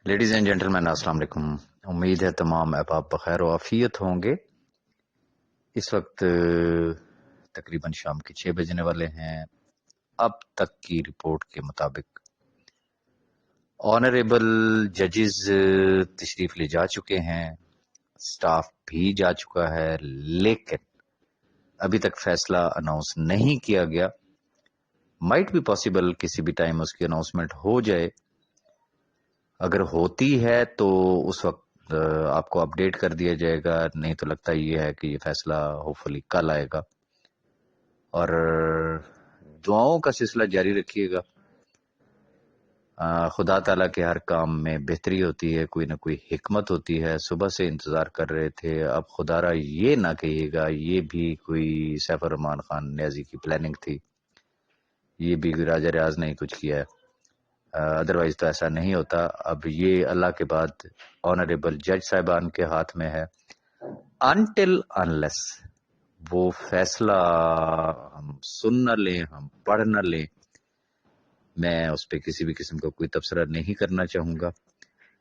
Ladies and gentleman السلام علیکم. امید ہے تمام احباب بخیر و عافیت ہوں گے. اس وقت تقریباً شام کے 6 بجنے والے ہیں. اب تک کی رپورٹ کے مطابق آنریبل ججز تشریف لے جا چکے ہیں, سٹاف بھی جا چکا ہے, لیکن ابھی تک فیصلہ اناؤنس نہیں کیا گیا. مائٹ بھی پاسبل کسی بھی ٹائم اس کی اناؤنسمنٹ ہو جائے. اگر ہوتی ہے تو اس وقت آپ کو اپڈیٹ کر دیا جائے گا, نہیں تو لگتا یہ ہے کہ یہ فیصلہ ہوپ فلی کل آئے گا. اور دعاؤں کا سلسلہ جاری رکھیے گا. خدا تعالیٰ کے ہر کام میں بہتری ہوتی ہے, کوئی نہ کوئی حکمت ہوتی ہے. صبح سے انتظار کر رہے تھے, اب خدا را یہ نہ کہیے گا یہ بھی کوئی سیف الرحمان خان نیازی کی پلاننگ تھی, یہ بھی راجہ ریاض نے کچھ کیا ہے, ادروائز تو ایسا نہیں ہوتا. اب یہ اللہ کے بعد آنریبل جج صاحبان کے ہاتھ میں ہے. انٹل انلیس وہ فیصلہ ہم سن نہ لیں, ہم پڑھ نہ لیں, میں اس پہ کسی بھی قسم کا کوئی تبصرہ نہیں کرنا چاہوں گا.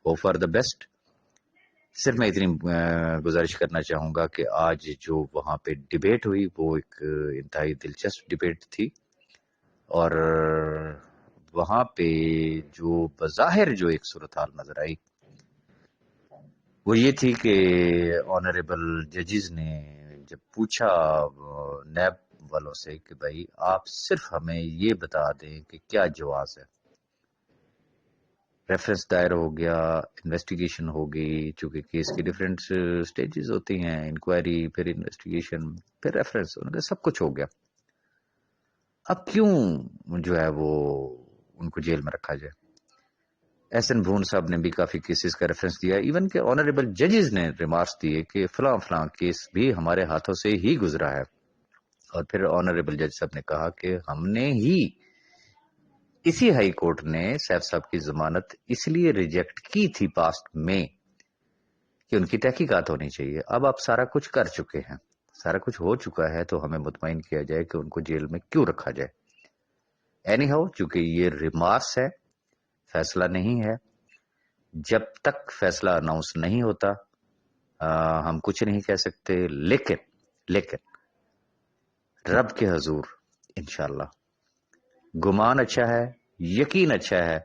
Hope for the best. صرف میں اتنی گزارش کرنا چاہوں گا کہ آج جو وہاں پہ ڈیبیٹ ہوئی وہ ایک انتہائی دلچسپ ڈیبیٹ تھی, اور وہاں پہ جو بظاہر جو ایک صورتحال نظر آئی وہ یہ تھی کہ آنریبل ججز نے جب پوچھا نیب والوں سے کہ بھائی آپ صرف ہمیں یہ بتا دیں کہ کیا جواز ہے. ریفرنس دائر ہو گیا, انویسٹیگیشن ہو گئی, چونکہ کیس کی ڈیفرنٹ سٹیجز ہوتی ہیں, انکوائری, پھر انویسٹیگیشن, پھر ریفرنس, سب کچھ ہو گیا. اب کیوں جو ہے وہ ان کو جیل میں رکھا جائے. ایس این بھون صاحب نے بھی کافی کیسز کا ریفرنس دیا, ایون کہ آنریبل ججز نے ریمارکس دیے کہ فلاں فلاں کیس بھی ہمارے ہاتھوں سے ہی گزرا ہے. اور پھر آنریبل جج صاحب نے کہا کہ ہم نے ہی اسی ہائی کورٹ نے سیف صاحب کی ضمانت اس لیے ریجیکٹ کی تھی پاسٹ میں کہ ان کی تحقیقات ہونی چاہیے. اب آپ سارا کچھ کر چکے ہیں, سارا کچھ ہو چکا ہے, تو ہمیں مطمئن کیا جائے کہ ان کو جیل میں کیوں رکھا جائے. اینی ہاؤ, چونکہ یہ ریمارکس ہے, فیصلہ نہیں ہے. جب تک فیصلہ اناؤنس نہیں ہوتا ہم کچھ نہیں کہہ سکتے. لیکن رب کے حضور انشاءاللہ گمان اچھا ہے, یقین اچھا ہے,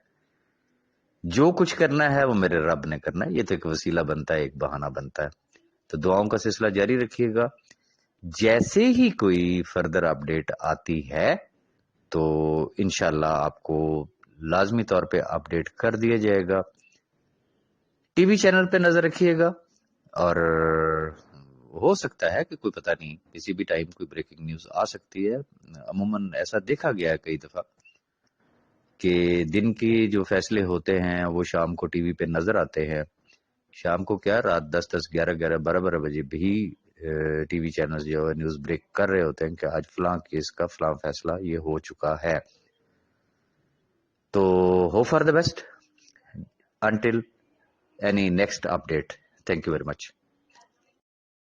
جو کچھ کرنا ہے وہ میرے رب نے کرنا ہے. یہ تو ایک وسیلہ بنتا ہے, ایک بہانہ بنتا ہے. تو دعاؤں کا سلسلہ جاری رکھیے گا. جیسے ہی کوئی فردر اپڈیٹ آتی ہے تو انشاءاللہ آپ کو لازمی طور پہ اپڈیٹ کر دیا جائے گا. ٹی وی چینل پہ نظر رکھیے گا, اور ہو سکتا ہے کہ کوئی پتہ نہیں کسی بھی ٹائم کوئی بریکنگ نیوز آ سکتی ہے. عموماً ایسا دیکھا گیا ہے کئی دفعہ کہ دن کی جو فیصلے ہوتے ہیں وہ شام کو ٹی وی پہ نظر آتے ہیں. شام کو کیا, رات 10 11 11 12 بجے بھی ٹی وی چینل جو ہے نیوز بریک کر رہے ہوتے ہیں کہ آج فلاں کیس کا فلاں فیصلہ یہ ہو چکا ہے. تو hope for the best until any next update. Thank you very much.